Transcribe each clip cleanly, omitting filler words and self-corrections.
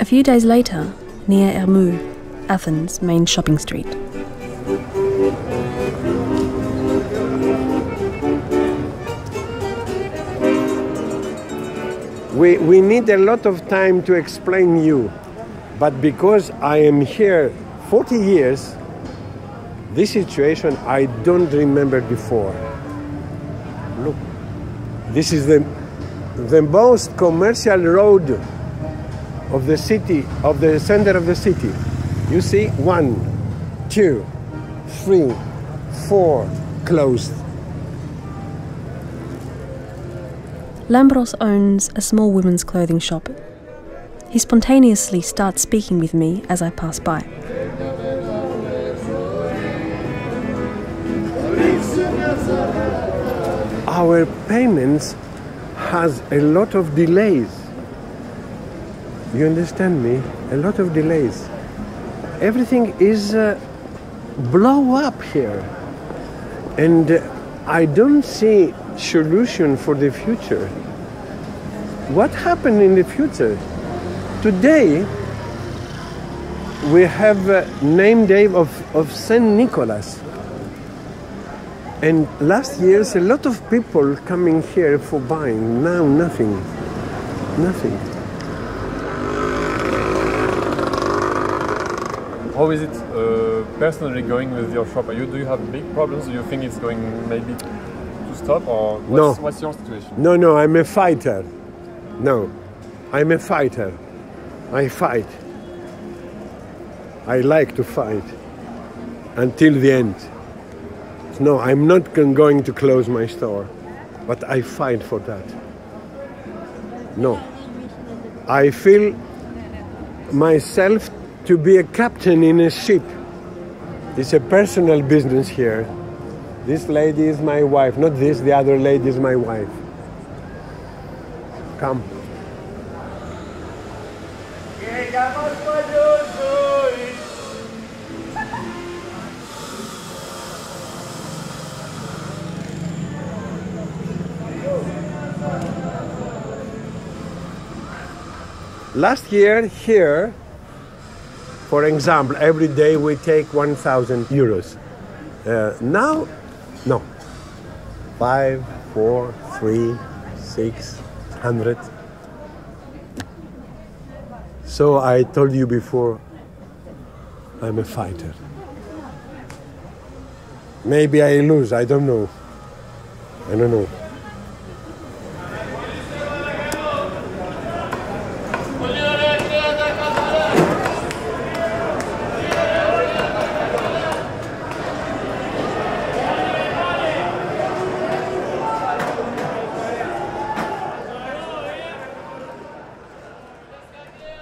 A few days later, near Ermou, Athens' main shopping street. We need a lot of time to explain you, but because I am here 40 years, this situation I don't remember before. Look, this is the most commercial road of the city, of the center of the city. You see, 1, 2, 3, 4 closed. Lambros owns a small women's clothing shop. He spontaneously starts speaking with me as I pass by. Our payments has a lot of delays. You understand me? A lot of delays. Everything is blow up here. And I don't see solution for the future. What happened in the future? Today, we have a name day of Saint Nicholas. And last year, a lot of people coming here for buying. Now, nothing. Nothing. How is it personally going with your shop? Do you have big problems? Do you think it's going maybe to stop? Or what's your situation? No, I'm a fighter. No, I'm a fighter. I fight. I like to fight until the end. No, I'm not going to close my store, but I fight for that. No. I feel myself to be a captain in a ship. It's a personal business here. This lady is my wife, not this, the other lady is my wife. Come. Last year here, for example, every day we take 1,000 euros. Now, no. 5, 4, 3, 600. So I told you before, I'm a fighter. Maybe I lose, I don't know. I don't know.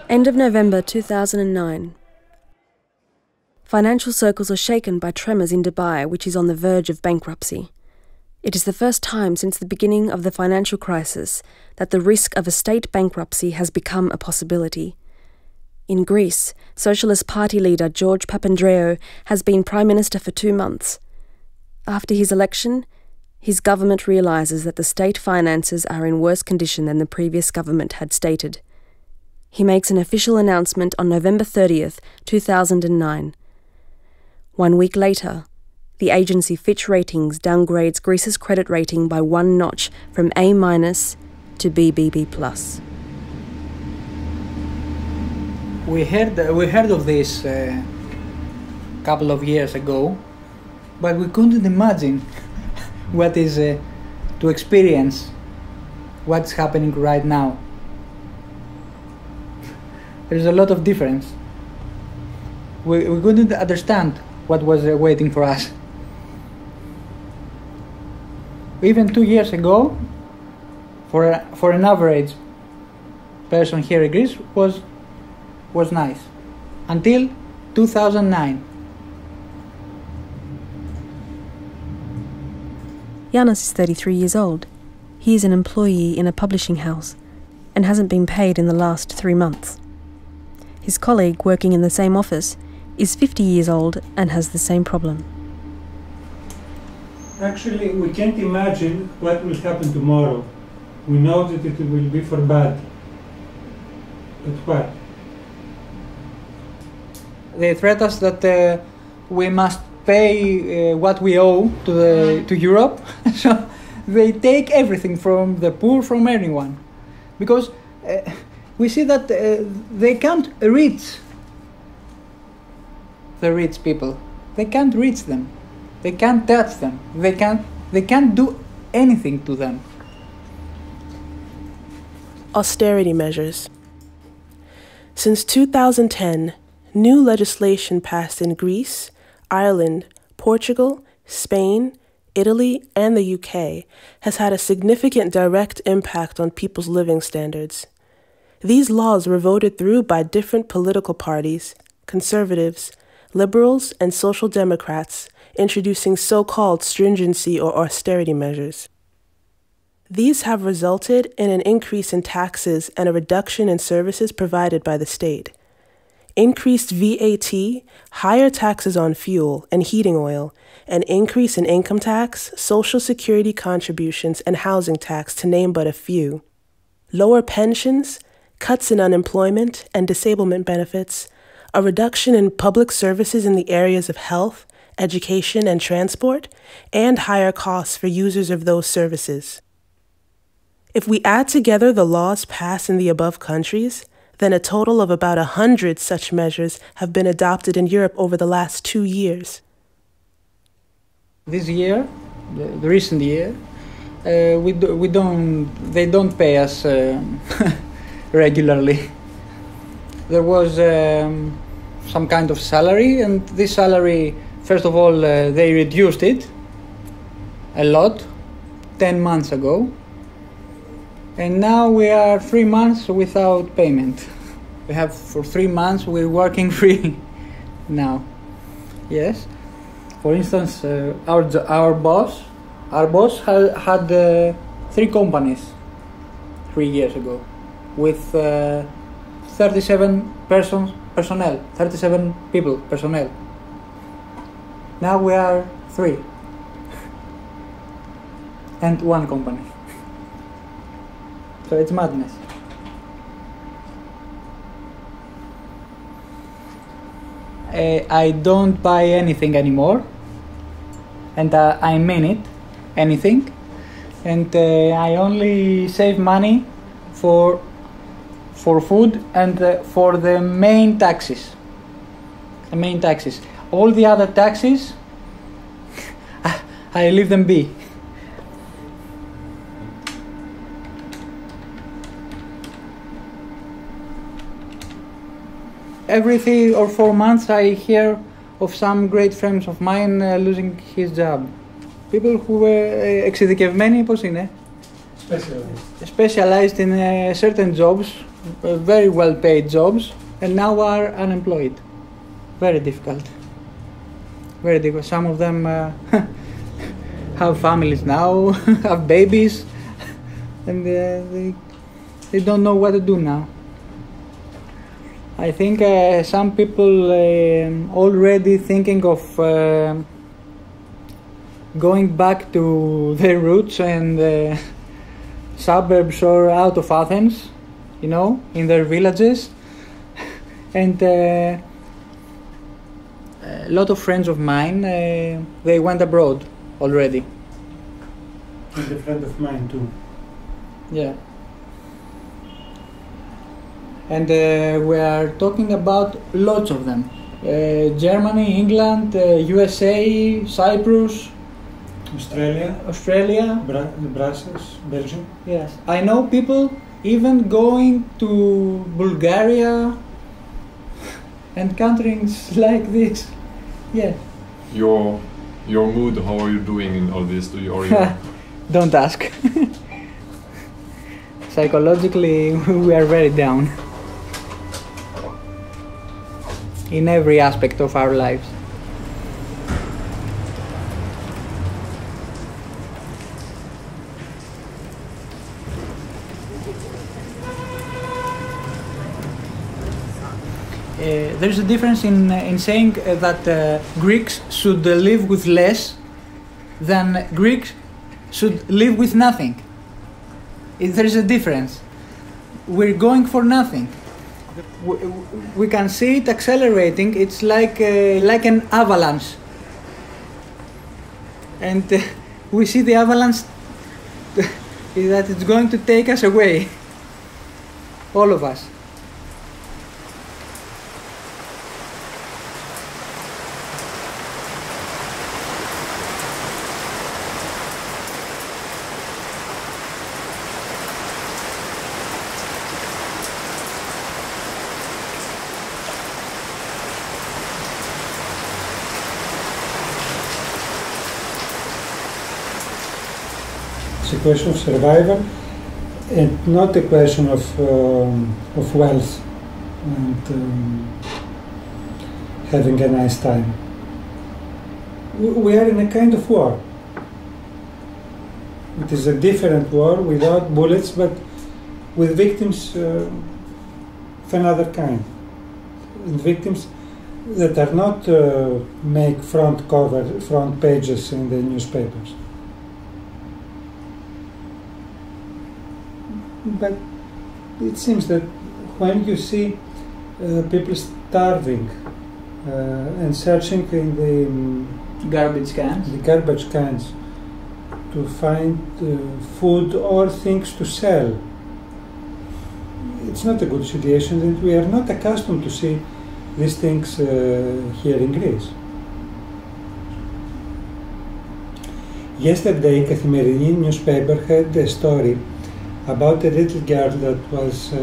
End of November 2009. Financial circles are shaken by tremors in Dubai, which is on the verge of bankruptcy. It is the first time since the beginning of the financial crisis that the risk of a state bankruptcy has become a possibility. In Greece, Socialist Party leader George Papandreou has been Prime Minister for 2 months. After his election, his government realises that the state finances are in worse condition than the previous government had stated. He makes an official announcement on November 30th, 2009. 1 week later, the agency Fitch Ratings downgrades Greece's credit rating by 1 notch from A- to BBB+. We heard of this a couple of years ago, but we couldn't imagine what is to experience what's happening right now. There's a lot of difference. We couldn't understand what was waiting for us. Even 2 years ago, for an average person here in Greece was nice. Until 2009. Yanis is 33 years old. He is an employee in a publishing house and hasn't been paid in the last 3 months. His colleague working in the same office is 50 years old and has the same problem. Actually, we can't imagine what will happen tomorrow. We know that it will be for bad. But what? They threaten us that we must pay what we owe to Europe. So they take everything from the poor, from anyone, because we see that they can't reach the rich people. They can't reach them. They can't touch them. They can't do anything to them. Austerity measures. Since 2010, new legislation passed in Greece, Ireland, Portugal, Spain, Italy, and the UK has had a significant direct impact on people's living standards. These laws were voted through by different political parties, conservatives, liberals, and social democrats, introducing so-called stringency or austerity measures. These have resulted in an increase in taxes and a reduction in services provided by the state. Increased VAT, higher taxes on fuel and heating oil, an increase in income tax, social security contributions, and housing tax, to name but a few. Lower pensions, cuts in unemployment and disablement benefits, a reduction in public services in the areas of health, education, and transport, and higher costs for users of those services. If we add together the laws passed in the above countries, then a total of about 100 such measures have been adopted in Europe over the last 2 years. This year, the recent year, they don't pay us regularly. There was some kind of salary, and this salary, first of all, they reduced it a lot 10 months ago. And now we are 3 months without payment. We have for 3 months we're working free now. Yes. For instance, our boss had 3 companies 3 years ago with 37 people personnel. Now we are 3 and 1 company. So it's madness. I don't buy anything anymore, and I mean it, anything, and I only save money for food and for the main taxes. The main taxes. All the other taxes, I leave them be. Every 3 or 4 months I hear of some great friends of mine losing his job. People who were εξειδικευμένοι, πώς είναι? Specialized in certain jobs, very well paid jobs, and now are unemployed. Very difficult. Very difficult. Some of them have families now, have babies, and they don't know what to do now. I think some people already thinking of going back to their roots and suburbs or out of Athens, you know, in their villages. And a lot of friends of mine, they went abroad already. And a friend of mine too. Yeah. And we are talking about lots of them. Germany, England, USA, Cyprus, Australia, Brussels, Belgium. Yes, I know people even going to Bulgaria and countries like this. Yeah. Your mood, how are you doing in all this? Don't ask. Psychologically, we are very down. In every aspect of our lives. There's a difference in saying that Greeks should live with less than Greeks should live with nothing. There's a difference. We're going for nothing. We can see it accelerating. It's like an avalanche. And we see the avalanche that it's going to take us away, all of us. It's a question of survival and not a question of wealth and having a nice time. We are in a kind of war. It is a different war without bullets, but with victims of another kind. And victims that are not make front pages in the newspapers. But it seems that when you see people starving and searching in the Garbage cans to find food or things to sell, it's not a good situation, and we are not accustomed to see these things here in Greece. Yesterday, Καθημερινή newspaper had a story about a little girl that was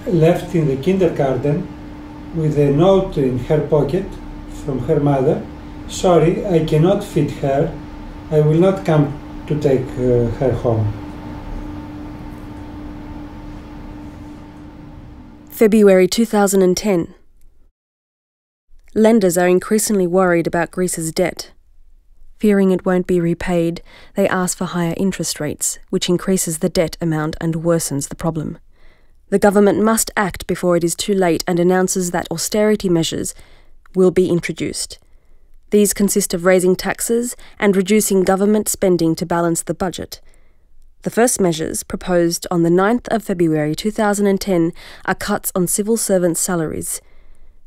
left in the kindergarten with a note in her pocket from her mother. Sorry, I cannot feed her. I will not come to take her home. February 2010. Lenders are increasingly worried about Greece's debt. Fearing it won't be repaid, they ask for higher interest rates, which increases the debt amount and worsens the problem. The government must act before it is too late and announces that austerity measures will be introduced. These consist of raising taxes and reducing government spending to balance the budget. The first measures, proposed on the 9th of February 2010, are cuts on civil servants' salaries.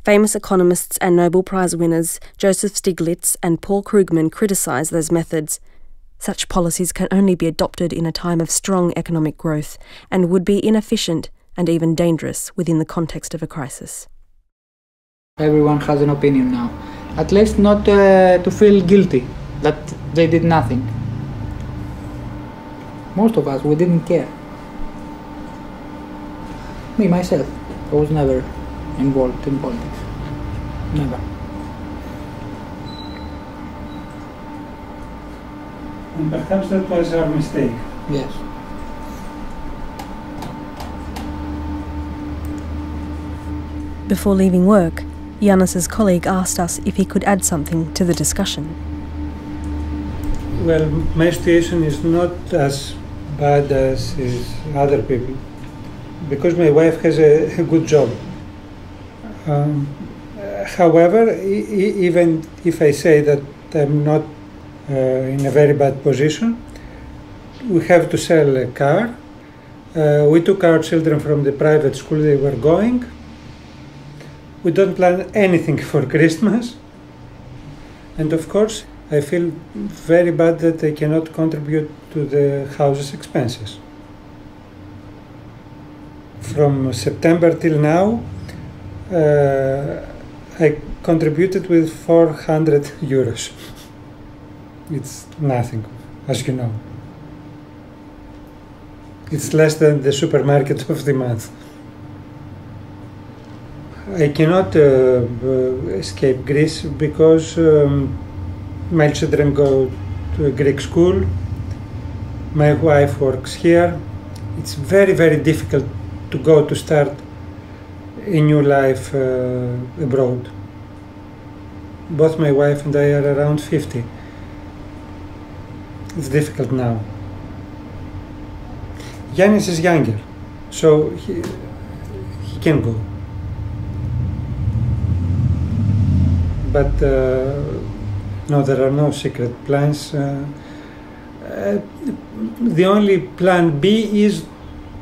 Famous economists and Nobel Prize winners Joseph Stiglitz and Paul Krugman criticise those methods. Such policies can only be adopted in a time of strong economic growth and would be inefficient and even dangerous within the context of a crisis. Everyone has an opinion now. At least not to feel guilty that they did nothing. Most of us, we didn't care. Me, myself, I was never involved in politics. Never. And perhaps that was our mistake. Yes. Before leaving work, Yannis's colleague asked us if he could add something to the discussion. Well, my situation is not as bad as is other people, because my wife has a good job. However, even if I say that I'm not in a very bad position, we have to sell a car. We took our children from the private school they were going. We don't plan anything for Christmas. And of course, I feel very bad that I cannot contribute to the house's expenses. From September till now, I contributed with 400 euros. It's nothing, as you know. It's less than the supermarket of the month. I cannot escape Greece because my children go to a Greek school. My wife works here. It's very, very difficult to go to start a new life abroad. Both my wife and I are around 50. It's difficult now. Yannis is younger, so he can go. But no, there are no secret plans. The only plan B is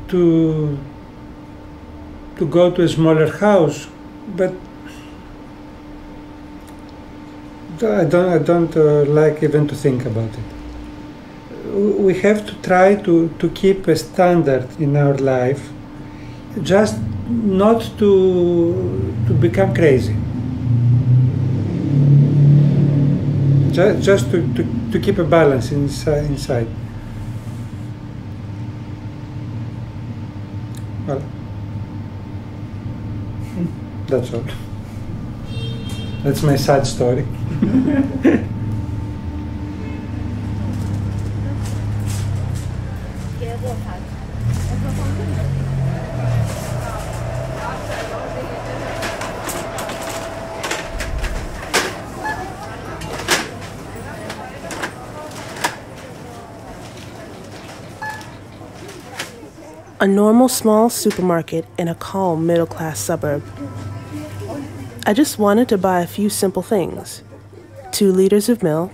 to to go to a smaller house, but I don't like even to think about it. We have to try to keep a standard in our life, just not to become crazy. Just to keep a balance inside. Well, that's all. That's my sad story. A normal small supermarket in a calm middle-class suburb. I just wanted to buy a few simple things. 2 liters of milk,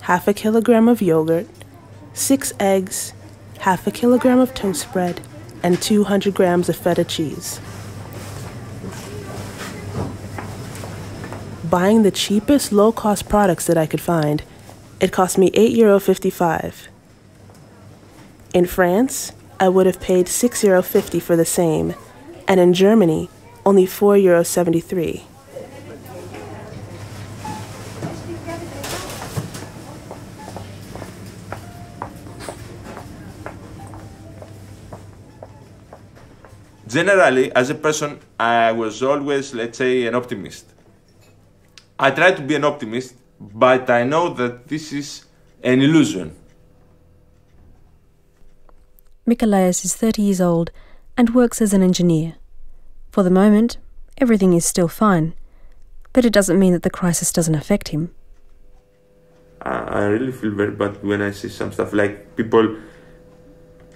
half a kilogram of yogurt, 6 eggs, half a kilogram of toast bread, and 200 grams of feta cheese. Buying the cheapest low-cost products that I could find, it cost me €8.55. In France, I would have paid €6.50 for the same, and in Germany, only €4.73. Generally, as a person, I was always, let's say, an optimist. I try to be an optimist, but I know that this is an illusion. Michaelis is 30 years old and works as an engineer. For the moment, everything is still fine, but it doesn't mean that the crisis doesn't affect him. I really feel very bad when I see some stuff like people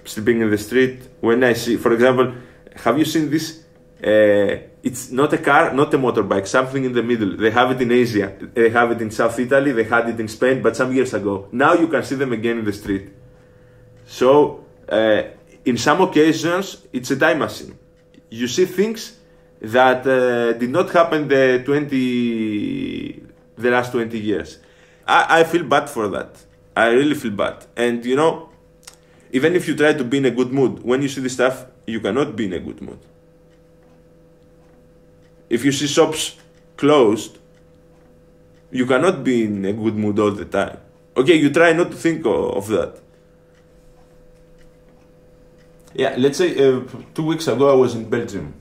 sleeping in the street. When I see, for example, have you seen this? It's not a car, not a motorbike, something in the middle. They have it in Asia, they have it in South Italy, they had it in Spain, but some years ago. Now you can see them again in the street. So, in some occasions, it's a time machine. You see things that did not happen the last 20 years. I feel bad for that. I really feel bad. And you know, even if you try to be in a good mood, when you see this stuff, you cannot be in a good mood. If you see shops closed, you cannot be in a good mood all the time. Okay, you try not to think of that. Yeah, let's say 2 weeks ago I was in Belgium.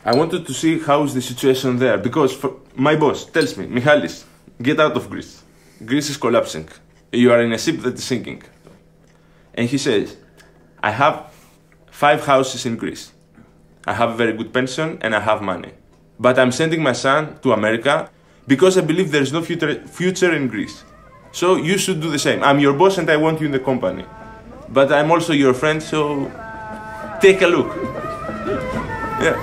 I wanted to see how is the situation there, because my boss tells me, Michalis, get out of Greece. Greece is collapsing. You are in a ship that is sinking. And he says, I have 5 houses in Greece. I have a very good pension and I have money. But I'm sending my son to America because I believe there is no future in Greece. So you should do the same. I'm your boss and I want you in the company. But I'm also your friend, so take a look. Yeah.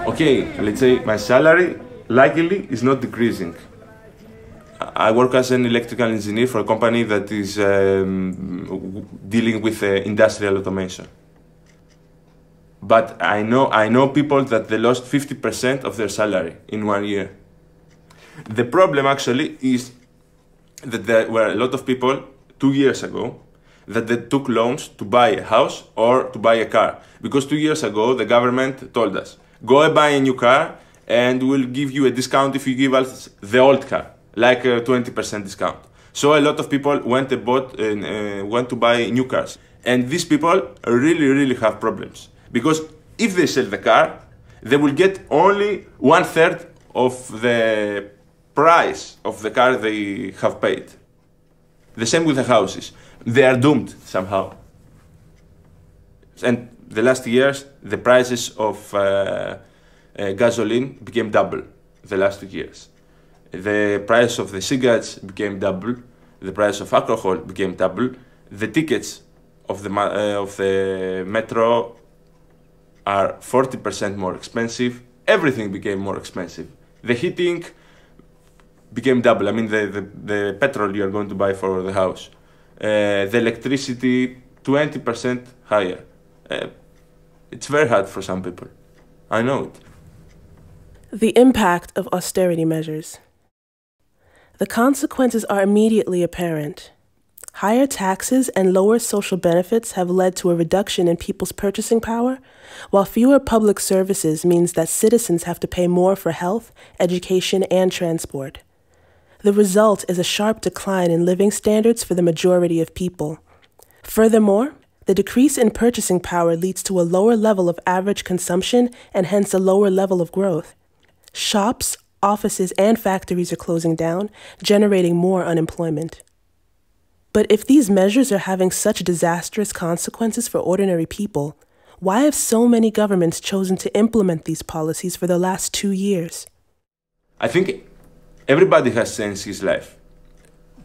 Okay, let's say my salary likely is not decreasing. I work as an electrical engineer for a company that is dealing with industrial automation. But I know people that they lost 50% of their salary in 1 year. The problem actually is that there were a lot of people 2 years ago that they took loans to buy a house or to buy a car. Because 2 years ago the government told us, go and buy a new car and we'll give you a discount if you give us the old car, like a 20% discount. So a lot of people went to buy new cars. And these people really have problems. Because if they sell the car, they will get only 1/3 of the price of the car they have paid. The same with the houses. They are doomed somehow. And the last years, the prices of gasoline became double the last 2 years. the price of the cigarettes became double, the price of alcohol became double, the tickets of the metro are 40% more expensive, everything became more expensive. The heating became double, I mean the petrol you are going to buy for the house. The electricity 20% higher. It's very hard for some people. I know it. The impact of austerity measures. The consequences are immediately apparent. Higher taxes and lower social benefits have led to a reduction in people's purchasing power, while fewer public services means that citizens have to pay more for health, education, and transport. The result is a sharp decline in living standards for the majority of people. Furthermore, the decrease in purchasing power leads to a lower level of average consumption and hence a lower level of growth. Shops, offices, and factories are closing down, generating more unemployment. But if these measures are having such disastrous consequences for ordinary people, why have so many governments chosen to implement these policies for the last 2 years? I think everybody has changed his life.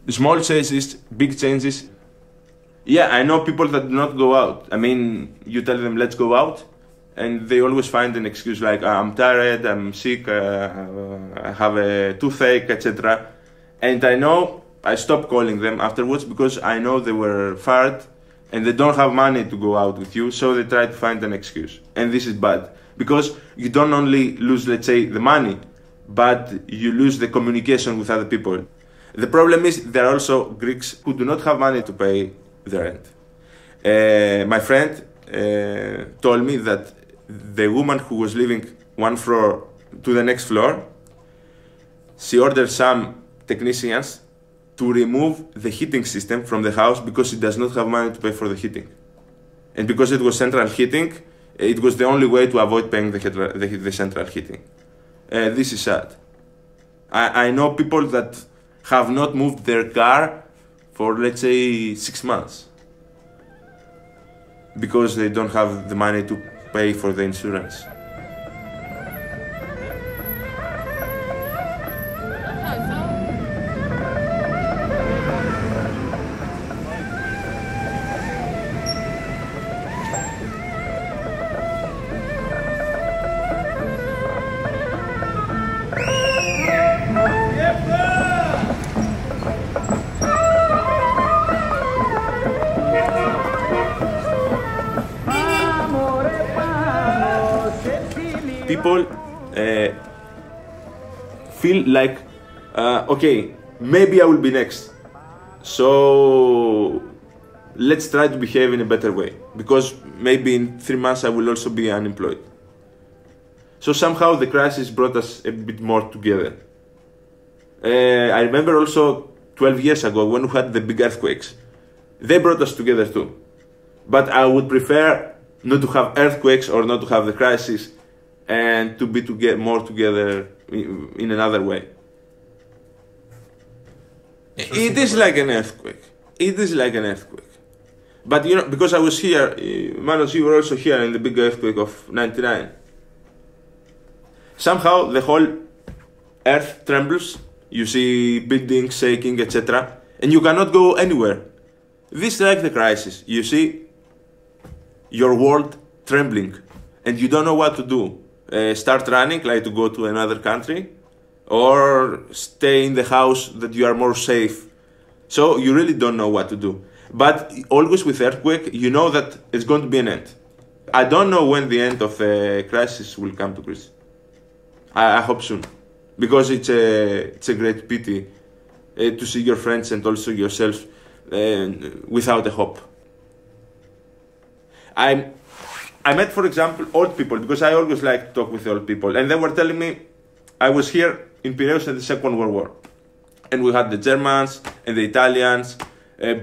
Small changes, big changes. Yeah, I know people that do not go out. I mean, you tell them, let's go out, and they always find an excuse like, I'm tired, I'm sick, I have a toothache, etc. And I know I stopped calling them afterwards because I know they were fired and they don't have money to go out with you, so they try to find an excuse. And this is bad, because you don't only lose, let's say, the money, but you lose the communication with other people. The problem is there are also Greeks who do not have money to pay the rent. My friend told me that the woman who was living one floor to the next floor, she ordered some technicians to remove the heating system from the house because she does not have money to pay for the heating. And because it was central heating, it was the only way to avoid paying the central heating. This is sad. I know people that have not moved their car for, let's say, 6 months because they don't have the money to pay for the insurance. People feel like, okay, maybe I will be next. So let's try to behave in a better way, because maybe in 3 months I will also be unemployed. So somehow the crisis brought us a bit more together. I remember also 12 years ago when we had the big earthquakes. They brought us together too. But I would prefer not to have earthquakes or not to have the crisis, and to be more together in another way. It is like an earthquake. It is like an earthquake. But you know, because I was here, Manos, you were also here in the big earthquake of '99. Somehow the whole earth trembles. You see buildings shaking, etc. And you cannot go anywhere. This is like the crisis. You see your world trembling and you don't know what to do. Start running, like to go to another country, or stay in the house that you are more safe. So you really don't know what to do. But always with earthquake, you know that it's going to be an end. I don't know when the end of the crisis will come to Greece. I hope soon, because it's a great pity to see your friends and also yourself without a hope. I met, for example, old people, because I always like to talk with old people, and they were telling me, I was here in Piraeus in the Second World War, and we had the Germans and the Italians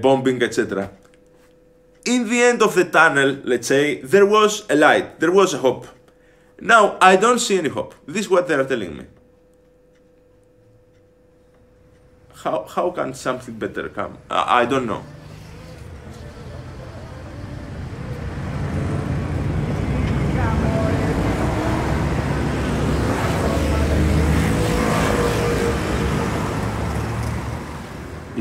bombing, etc. In the end of the tunnel, let's say, there was a light, there was a hope. Now, I don't see any hope. This is what they are telling me. How can something better come? I don't know.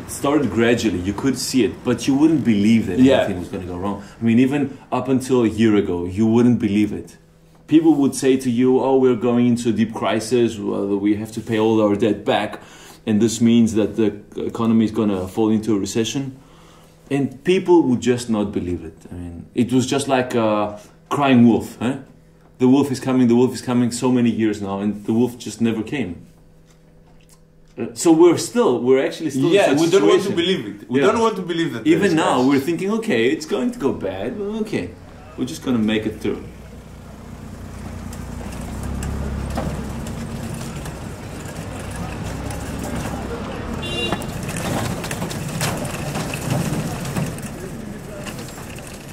It started gradually. You could see it, but you wouldn't believe that anything was going to go wrong. I mean, even up until a year ago, you wouldn't believe it. People would say to you, oh, we're going into a deep crisis, well, we have to pay all our debt back, and this means that the economy is going to fall into a recession. And people would just not believe it. I mean, it was just like a crying wolf. Eh? The wolf is coming so many years now, and the wolf just never came. So we're actually still in such we don't want to situation. believe it. We don't want to believe that. Even now, we're thinking, okay, it's going to go bad, but okay, we're just going to make it through.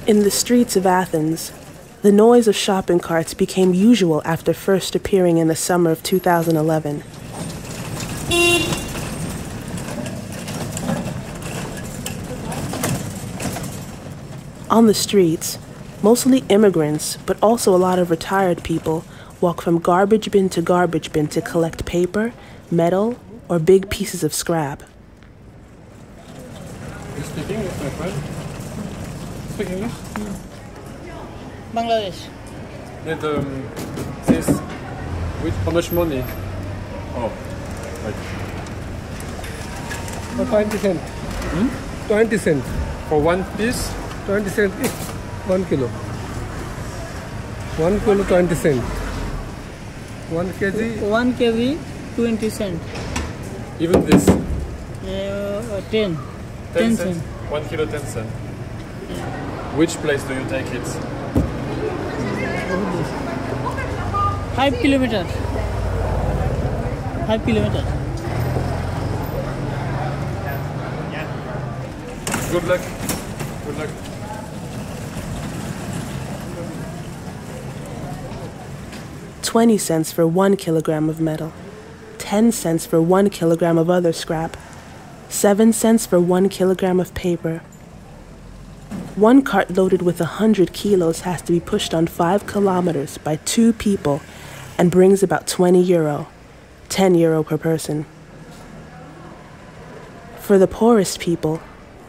In the streets of Athens, the noise of shopping carts became usual after first appearing in the summer of 2011. On the streets, mostly immigrants, but also a lot of retired people, walk from garbage bin to collect paper, metal, or big pieces of scrap. You speak English, my friend? Speak English? Bangladesh. This, how much money? Oh, right. For 20 cents. 20 cents. For one piece? 20 cents each. 1 kilo. 1 kilo 20 cents. 1 kg. 1 kg, 20 cents. Even this? 10 cents. 1 kilo 10 cents. Which place do you take it? 5 kilometers. 5 kilometers. Good luck. Good luck. $0.20 for 1 kilogram of metal, 10 cents for 1 kilogram of other scrap, 7 cents for 1 kilogram of paper. One cart loaded with 100 kilos has to be pushed on 5 kilometers by 2 people and brings about €20, €10 per person. For the poorest people,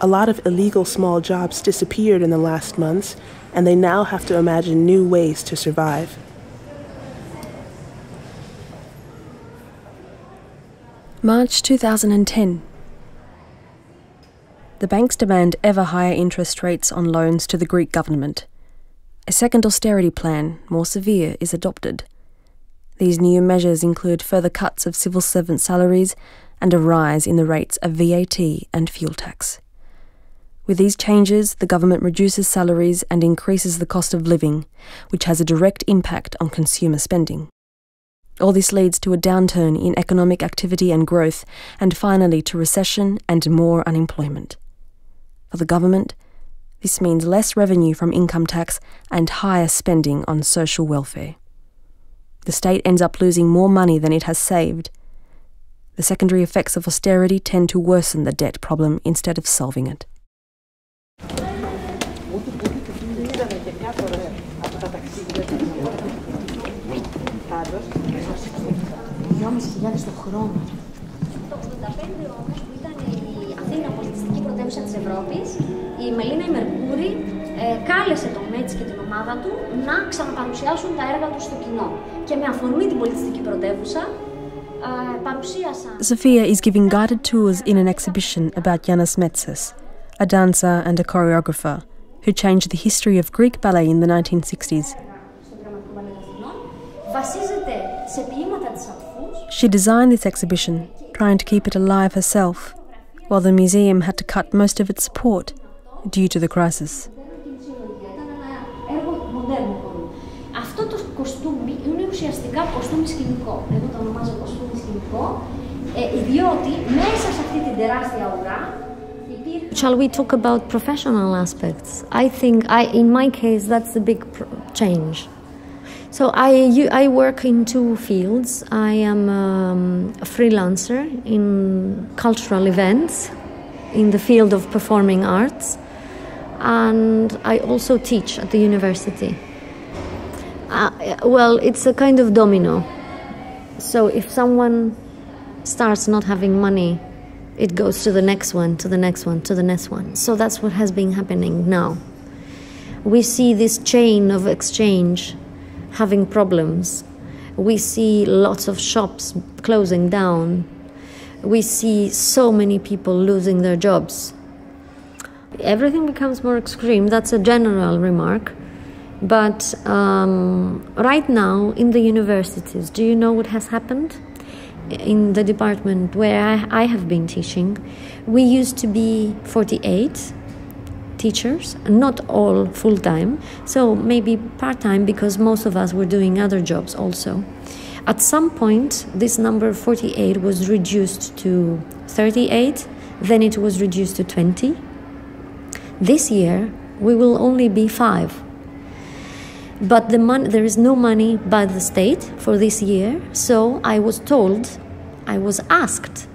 a lot of illegal small jobs disappeared in the last months, and they now have to imagine new ways to survive. March 2010. The banks demand ever higher interest rates on loans to the Greek government. A second austerity plan, more severe, is adopted. These new measures include further cuts of civil servant salaries and a rise in the rates of VAT and fuel tax. With these changes, the government reduces salaries and increases the cost of living, which has a direct impact on consumer spending. All this leads to a downturn in economic activity and growth, and finally to recession and more unemployment. For the government, this means less revenue from income tax and higher spending on social welfare. The state ends up losing more money than it has saved. The secondary effects of austerity tend to worsen the debt problem instead of solving it. Το 1985 όμως, που ήταν η Αθήνα πολιτιστική πρωτεύουσα της Ευρώπης, η Μελίνα η Μερκούρη κάλεσε τον Μέτση και την ομάδα του να ξαναπαρουσιάσουν τα έργα τους στο κοινό. Και με αφορμή την πολιτιστική πρωτεύουσα παρουσίασαν... Sophia is giving guided tours in an exhibition about Yanis Metsis, a dancer and a choreographer who changed the history of Greek ballet in the 1960s. Βασίζεται σε ποίηματα της Αφούς. She designed this exhibition, trying to keep it alive herself, while the museum had to cut most of its support due to the crisis. Αυτό το κοστούμι είναι ουσιαστικά κοστούμι σκηνικό. Εγώ το ονομάζω κοστούμι σκηνικό, διότι μέσα σε αυτή την τεράστια ουρά. Shall we talk about professional aspects? I think, in my case, that's the big change. So I work in 2 fields. I am a freelancer in cultural events, in the field of performing arts, and I also teach at the university. Well, it's a kind of domino. So if someone starts not having money It goes to the next one, to the next one, to the next one. So that's what has been happening now. We see this chain of exchange having problems. We see lots of shops closing down. We see so many people losing their jobs. Everything becomes more extreme. That's a general remark. But right now in the universities, do you know what has happened? In the department where I have been teaching, we used to be 48 teachers, not all full-time, so maybe part-time because most of us were doing other jobs also. At some point, this number 48 was reduced to 38, then it was reduced to 20. This year, we will only be 5. But there is no money by the state for this year, so I was asked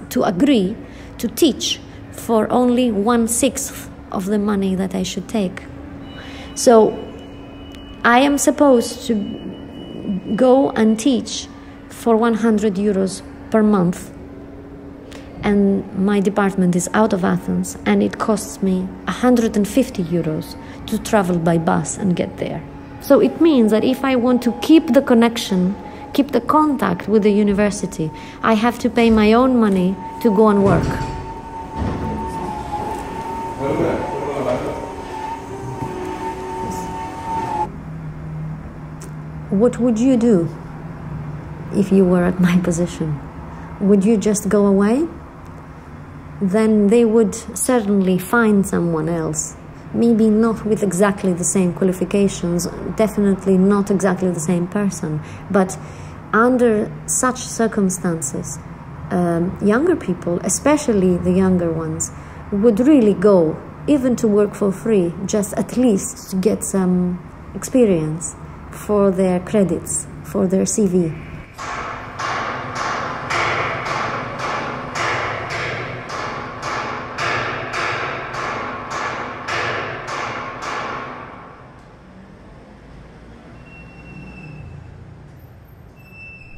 to agree to teach for only 1/6 of the money that I should take. So I am supposed to go and teach for 100 euros per month. And my department is out of Athens, and it costs me 150 euros to travel by bus and get there. So it means that if I want to keep the connection, keep the contact with the university, I have to pay my own money to go and work. What would you do if you were at my position? Would you just go away? Then they would certainly find someone else. Maybe not with exactly the same qualifications, definitely not exactly the same person. But under such circumstances, younger people, especially the younger ones, would really go, even to work for free, just at least to get some experience for their credits, for their CV.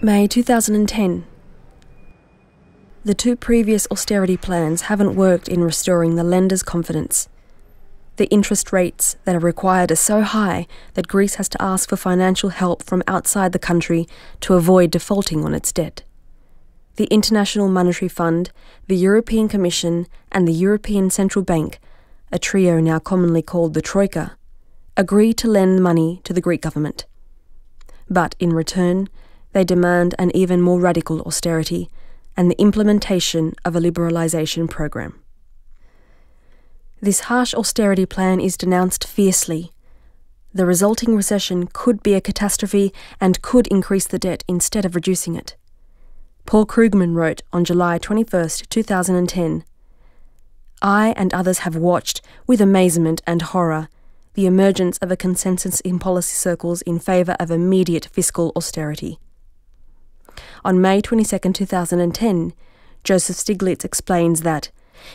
May 2010. The 2 previous austerity plans haven't worked in restoring the lenders' confidence. The interest rates that are required are so high that Greece has to ask for financial help from outside the country to avoid defaulting on its debt. The International Monetary Fund, the European Commission and the European Central Bank, a trio now commonly called the Troika, agree to lend money to the Greek government. But in return, they demand an even more radical austerity and the implementation of a liberalisation program. This harsh austerity plan is denounced fiercely. The resulting recession could be a catastrophe and could increase the debt instead of reducing it. Paul Krugman wrote on July 21, 2010, "I and others have watched, with amazement and horror, the emergence of a consensus in policy circles in favour of immediate fiscal austerity." On May 22, 2010, Joseph Stiglitz explains that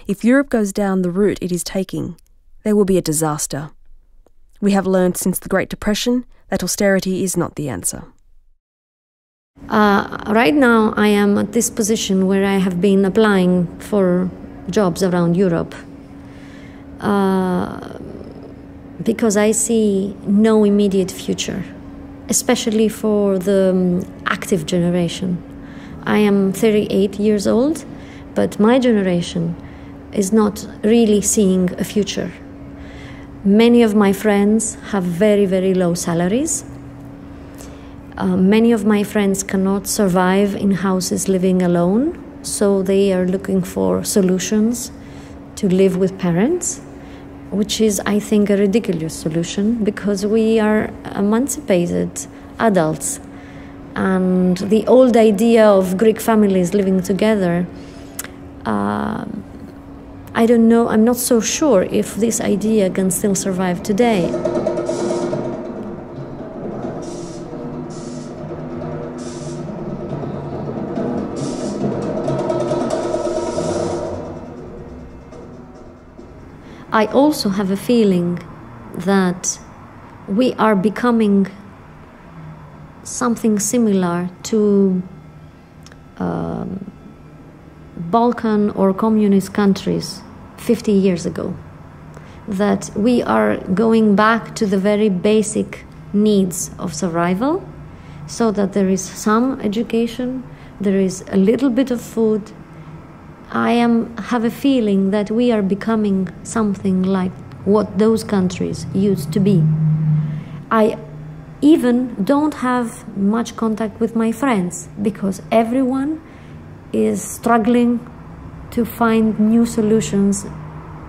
if Europe goes down the route it is taking, there will be a disaster. We have learned since the Great Depression that austerity is not the answer. Right now I am at this position where I have been applying for jobs around Europe because I see no immediate future, especially for the active generation. I am 38 years old, but my generation is not really seeing a future. Many of my friends have very, very low salaries. Many of my friends cannot survive in houses living alone, so they are looking for solutions to live with parents, which is, I think, a ridiculous solution because we are emancipated adults. And the old idea of Greek families living together, I don't know, I'm not so sure if this idea can still survive today. I also have a feeling that we are becoming something similar to Balkan or communist countries 50 years ago. That we are going back to the very basic needs of survival, so that there is some education, there is a little bit of food. I have a feeling that we are becoming something like what those countries used to be. I even don't have much contact with my friends because everyone is struggling to find new solutions,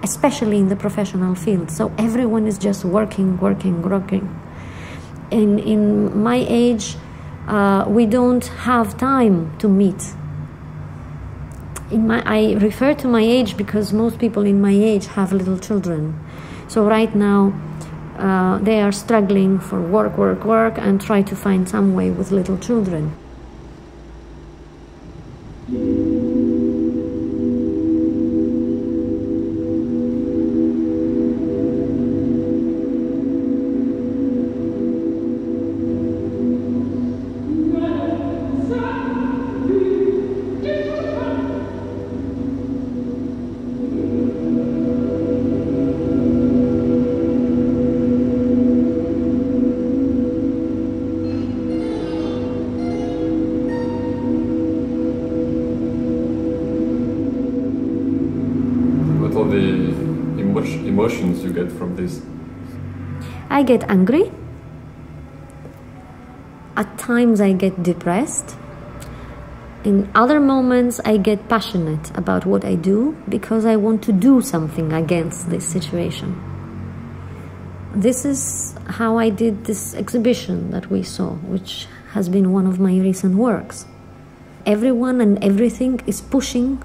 especially in the professional field. So everyone is just working. In my age, we don't have time to meet. I refer to my age because most people in my age have little children. So right now, they are struggling for work, and try to find some way with little children. Emotions you get from this? I get angry. At times I get depressed. In other moments I get passionate about what I do because I want to do something against this situation. This is how I did this exhibition that we saw, which has been one of my recent works. Everyone and everything is pushing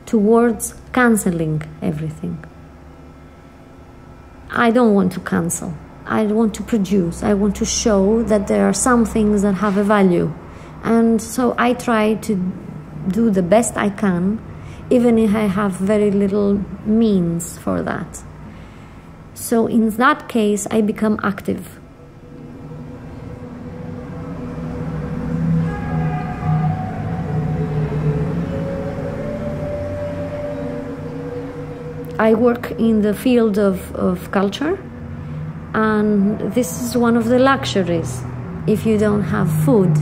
towards cancelling everything. I don't want to cancel. I want to produce. I want to show that there are some things that have a value. And so I try to do the best I can, even if I have very little means for that. So in that case, I become active. I work in the field of culture, and this is one of the luxuries. If you don't have food,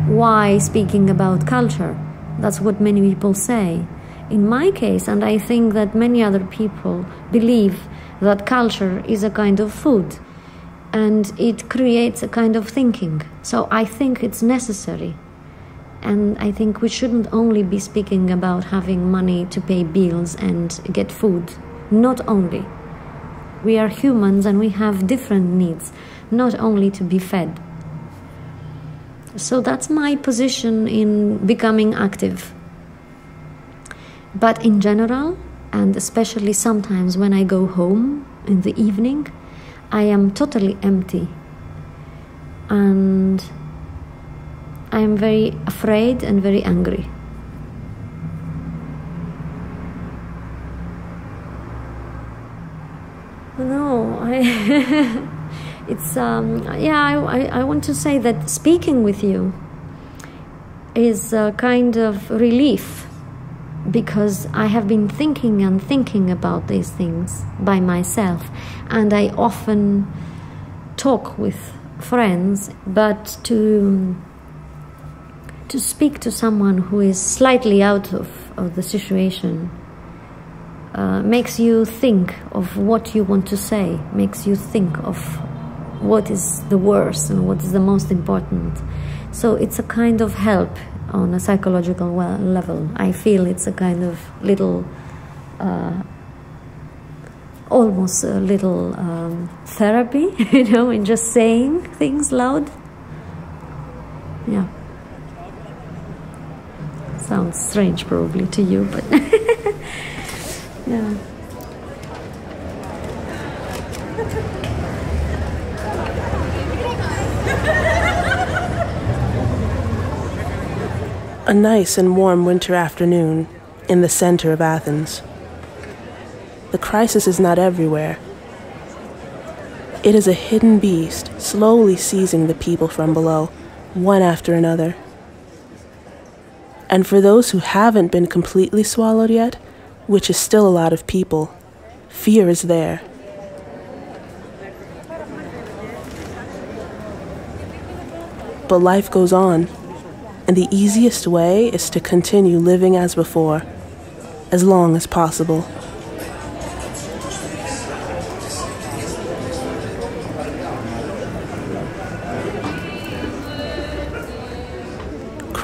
why speaking about culture? That's what many people say. In my case, and I think that many other people believe that culture is a kind of food, and it creates a kind of thinking. So I think it's necessary. And I think we shouldn't only be speaking about having money to pay bills and get food. Not only. We are humans and we have different needs, not only to be fed. So that's my position in becoming active. But in general, and especially sometimes when I go home in the evening, I am totally empty. And I am very afraid and very angry. No, it's I want to say that speaking with you is a kind of relief, because I have been thinking and thinking about these things by myself, and I often talk with friends, but to speak to someone who is slightly out of the situation makes you think of what you want to say, makes you think of what is the worst and what is the most important. So it's a kind of help on a psychological level. I feel it's a kind of little, almost a little therapy, in just saying things loud. Yeah. Sounds strange probably to you, but yeah. A nice and warm winter afternoon in the center of Athens. The crisis is not everywhere. It is a hidden beast slowly seizing the people from below, one after another. And for those who haven't been completely swallowed yet, which is still a lot of people, fear is there. But life goes on, and the easiest way is to continue living as before, as long as possible.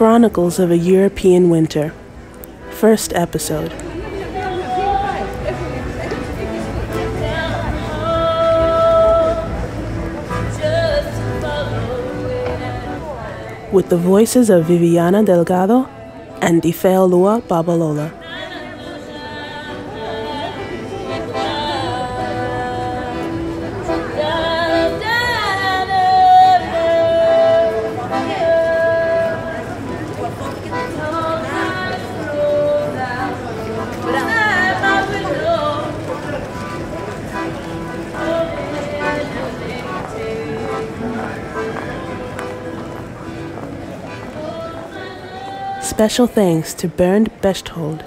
Chronicles of a European Winter, first episode. With the voices of Viviana Delgado and Ifeolua Babalola. Special thanks to Bernd Bechtold,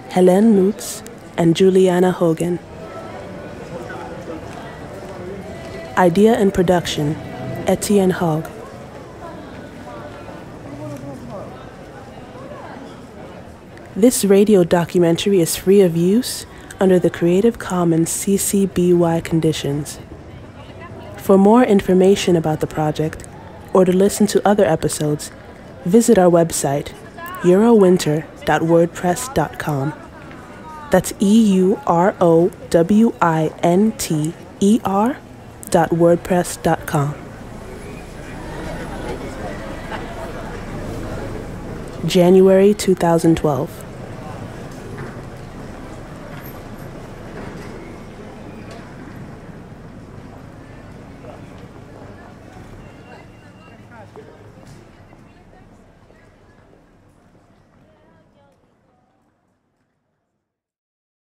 Helene Lutz, and Juliana Hogan. Idea and production, Etienne Hogg. This radio documentary is free of use under the Creative Commons CC BY conditions. For more information about the project, or to listen to other episodes, visit our website, eurowinter.wordpress.com. That's EUROWINTER.wordpress.com. January 2012.